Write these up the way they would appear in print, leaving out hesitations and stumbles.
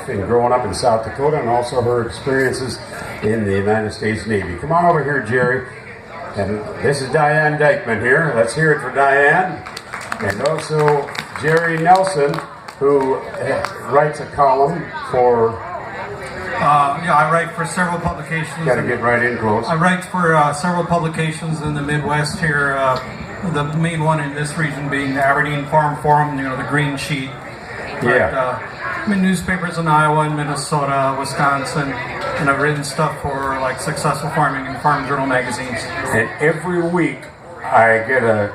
life and growing up in South Dakota, and also her experiences in the United States Navy. Come on over here, Jerry. And this is Diane Diekman here. Let's hear it for Diane. And also Jerry Nelson, who writes a column for... I write for several publications. Got to get right in close. I write for several publications in the Midwest here. The main one in this region being the Aberdeen Farm Forum, the green sheet. Yeah. I'm in newspapers in Iowa and Minnesota, Wisconsin, and I've written stuff for like Successful Farming and Farm Journal magazines. And every week I get an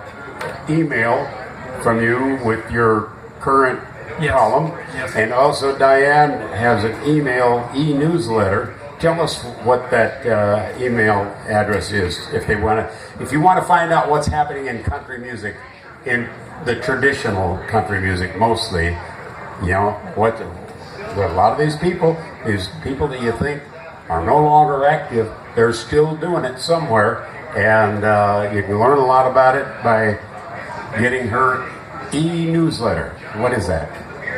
email from you with your current column. Yes. And also Diane has an e-newsletter. Tell us what that email address is if you want to find out what's happening in country music, in the traditional country music mostly. A lot of these people that you think are no longer active, they're still doing it somewhere, and you can learn a lot about it by getting her e-newsletter. What is that?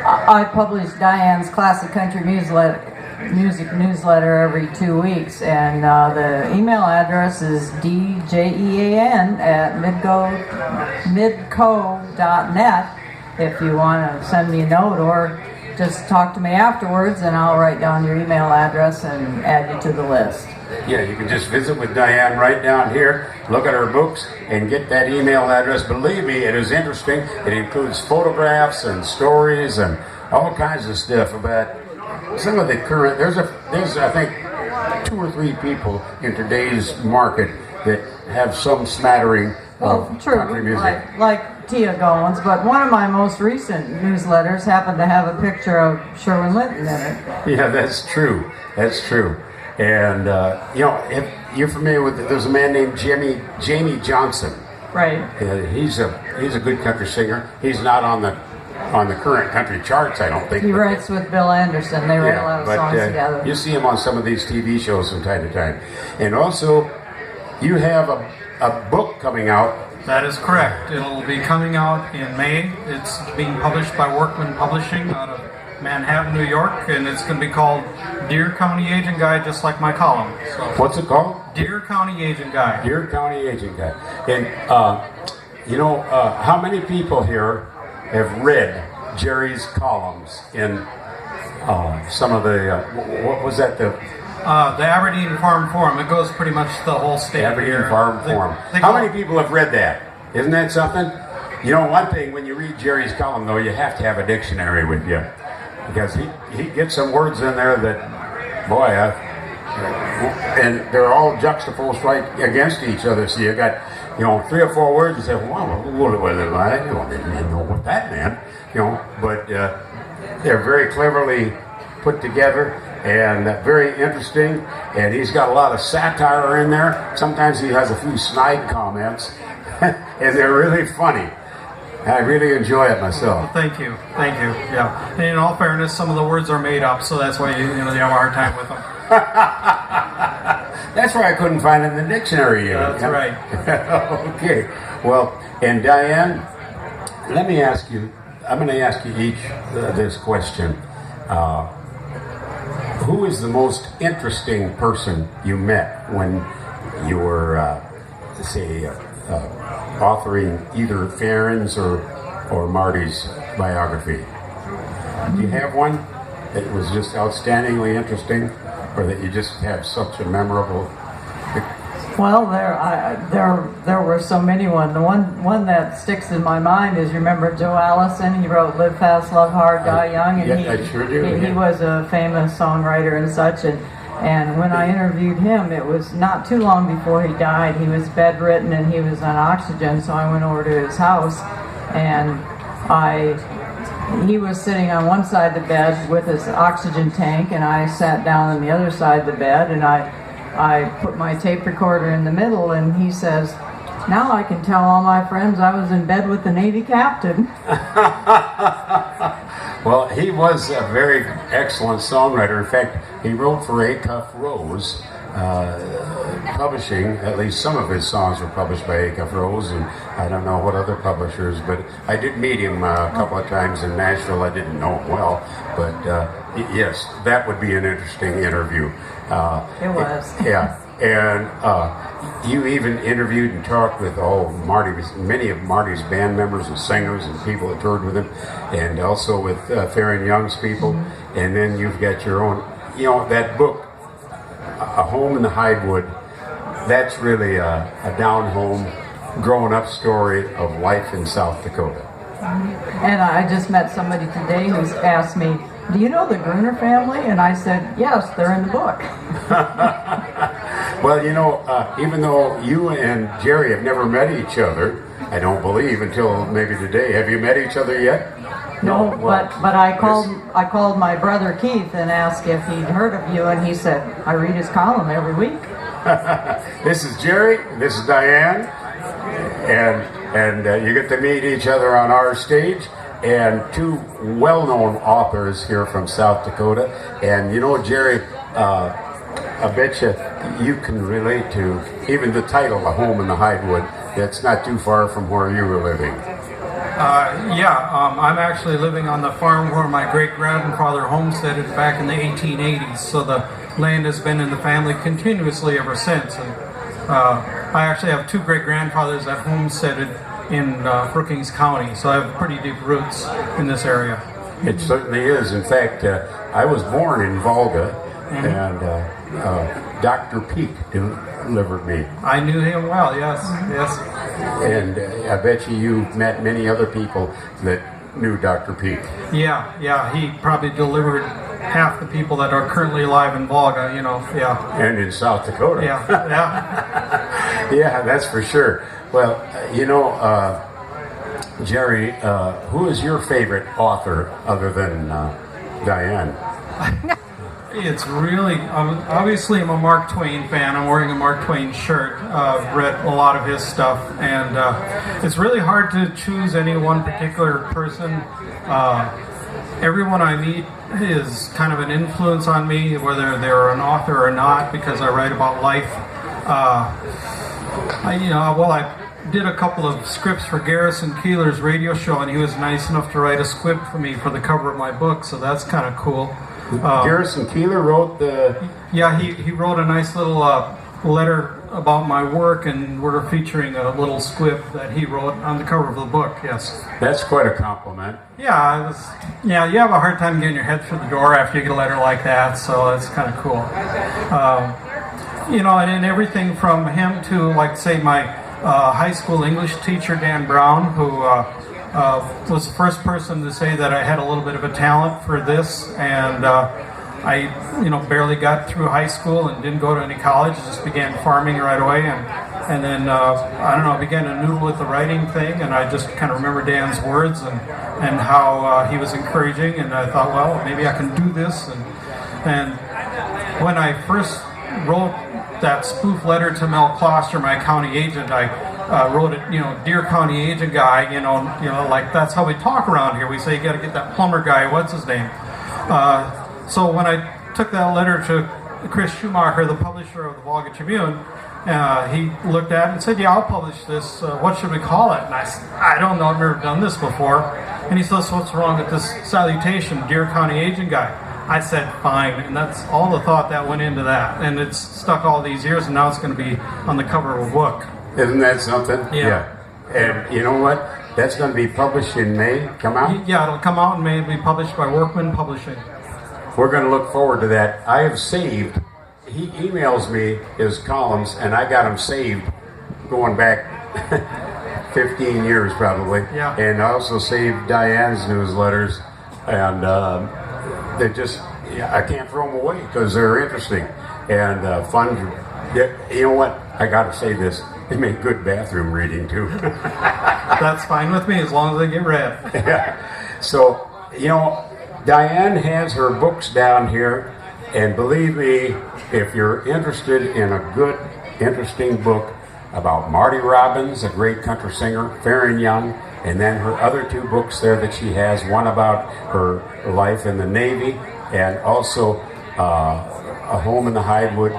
I publish Diane's Classic Country Music newsletter every 2 weeks, and the email address is djean@midco.net if you want to send me a note, or just talk to me afterwards and I'll write down your email address and add you to the list. Yeah, you can just visit with Diane right down here, look at her books, and get that email address. Believe me, it is interesting. It includes photographs and stories and all kinds of stuff about some of the current. There's I think 2 or 3 people in today's market that have some smattering of country music. Like Tia Goins, but one of my most recent newsletters happened to have a picture of Sherwin Linton in it. Yeah, that's true. That's true. And if you're familiar with it, there's a man named Jamie Johnson. Right. He's a good country singer. He's not on the current country charts, I don't think. He writes with Bill Anderson. They write a lot of songs together. You see him on some of these TV shows from time to time. And also, you have a book coming out. That is correct. It'll be coming out in May. It's being published by Workman Publishing out of Manhattan, New York, and it's going to be called Deer County Agent Guide, just like my column. So, what's it called? Deer County Agent Guide. Deer County Agent Guide. And, how many people here have read Jerry's columns in some of the, what was that, the Aberdeen Farm Forum. It goes pretty much the whole state. Aberdeen Farm Forum. How many people have read that? Isn't that something? One thing, when you read Jerry's column, though, you have to have a dictionary with you, because he gets some words in there that, boy, and they're all juxtaposed right against each other. So you got, 3 or 4 words, you say, wow, I didn't know what that meant, but they're very cleverly put together and very interesting, and he's got a lot of satire in there. Sometimes he has a few snide comments, and they're really funny. I really enjoy it myself. Well, thank you. Yeah, and in all fairness, some of the words are made up, so that's why you have a hard time with them. That's why I couldn't find it in the dictionary. That's right. Okay. Well, and Diane, let me ask you. I'm going to ask you each this question. Who is the most interesting person you met when you were, authoring either Farron's or Marty's biography? Do you have one that was just outstandingly interesting, or that you just have such a memorable? Well, there were so many ones. The one that sticks in my mind is, you remember Joe Allison? He wrote "Live Fast, Love Hard, Die Young," and I sure do. He was a famous songwriter and such. And when I interviewed him, it was not too long before he died. He was bedridden and he was on oxygen, so I went over to his house, and he was sitting on one side of the bed with his oxygen tank, and I sat down on the other side of the bed, and I put my tape recorder in the middle, and he says, "Now I can tell all my friends I was in bed with the Navy captain." Well, he was a very excellent songwriter. In fact, he wrote for A. Cuff Rose Publishing. At least some of his songs were published by A. Cuff Rose, and I don't know what other publishers, but I did meet him a couple of times in Nashville. I didn't know him well, but Yes, that would be an interesting interview. It was. Yeah, and you even interviewed and talked with many of Marty's band members and singers and people that toured with him, and also with Farron Young's people. And then you've got your own, that book, A Home in the Hidewood. That's really a down home, growing up story of life in South Dakota. And I just met somebody today who's asked me, do you know the Gruner family? And I said, yes, they're in the book. Well, even though you and Jerry have never met each other, I don't believe until maybe today. Have you met each other yet? No, but I called my brother Keith and asked if he'd heard of you, and he said, I read his column every week. This is Jerry, this is Diane, and you get to meet each other on our stage, and two well-known authors here from South Dakota. And Jerry, I bet you can relate to even the title, A Home in the Hidewood. It's not too far from where you were living. I'm actually living on the farm where my great-grandfather homesteaded back in the 1880s, so the land has been in the family continuously ever since. And I actually have two great-grandfathers that homesteaded in Brookings County, so I have pretty deep roots in this area. It certainly is. In fact, I was born in Volga, and Dr. Peak delivered me. I knew him well, yes. And I bet you've met many other people that knew Dr. Peak. Yeah, he probably delivered half the people that are currently alive in Volga, And in South Dakota. Yeah. Yeah, that's for sure. Well, Jerry, who is your favorite author other than Diane? It's really, obviously I'm a Mark Twain fan. I'm wearing a Mark Twain shirt. I've read a lot of his stuff, and it's really hard to choose any one particular person. Everyone I meet is kind of an influence on me, whether they're an author or not, because I write about life. I did a couple of scripts for Garrison Keillor's radio show, and he was nice enough to write a script for me for the cover of my book, so that's kind of cool. Garrison Keillor wrote the... Yeah, he wrote a nice little letter about my work, and we're featuring a little squib that he wrote on the cover of the book, yes. That's quite a compliment. Yeah, you have a hard time getting your head through the door after you get a letter like that, so that's kind of cool. And everything from him to, like, say, my high school English teacher, Dan Brown, who was the first person to say that I had a little bit of a talent for this, and I barely got through high school and didn't go to any college, just began farming right away, and then I began to noodle with the writing thing, and I just kind of remember Dan's words and how he was encouraging, and I thought, well, maybe I can do this, and when I first wrote that spoof letter to Mel Kloster, my county agent, I wrote it, dear county agent guy, like that's how we talk around here. We say you got to get that plumber guy. What's his name? So when I took that letter to Chris Schumacher, the publisher of the Volga Tribune, he looked at it and said, "Yeah, I'll publish this. What should we call it?" And I said, "I don't know. I've never done this before." And he says, "What's wrong with this salutation, dear county agent guy?" I said, fine, and that's all the thought that went into that. And it's stuck all these years, and now it's going to be on the cover of a book. Isn't that something? Yeah. And you know what? That's going to be published in May, come out? Yeah, it'll come out in May. It'll be published by Workman Publishing. We're going to look forward to that. I have saved, he emails me his columns, and I got them saved going back 15 years probably. Yeah. And I also saved Diane's newsletters, and they just, I can't throw them away because they're interesting and fun. You know what? I got to say this. They make good bathroom reading too. That's fine with me as long as they get read. Yeah. So, Diane has her books down here, and believe me, if you're interested in a good, interesting book about Marty Robbins, a great country singer, Farron Young, and then her other two books there that she has, one about her life in the Navy, and also A Home in the Hidewood.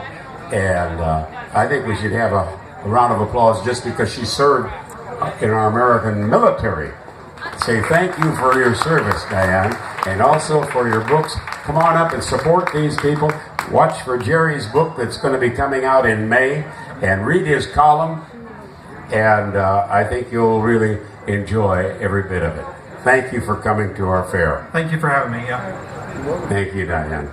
And I think we should have a round of applause just because she served in our American military. Say thank you for your service, Diane, and also for your books. come on up and support these people. Watch for Jerry's book that's going to be coming out in May, and read his column, and I think you'll really enjoy every bit of it. Thank you for coming to our fair. Thank you for having me. Yeah. Thank you, Diane.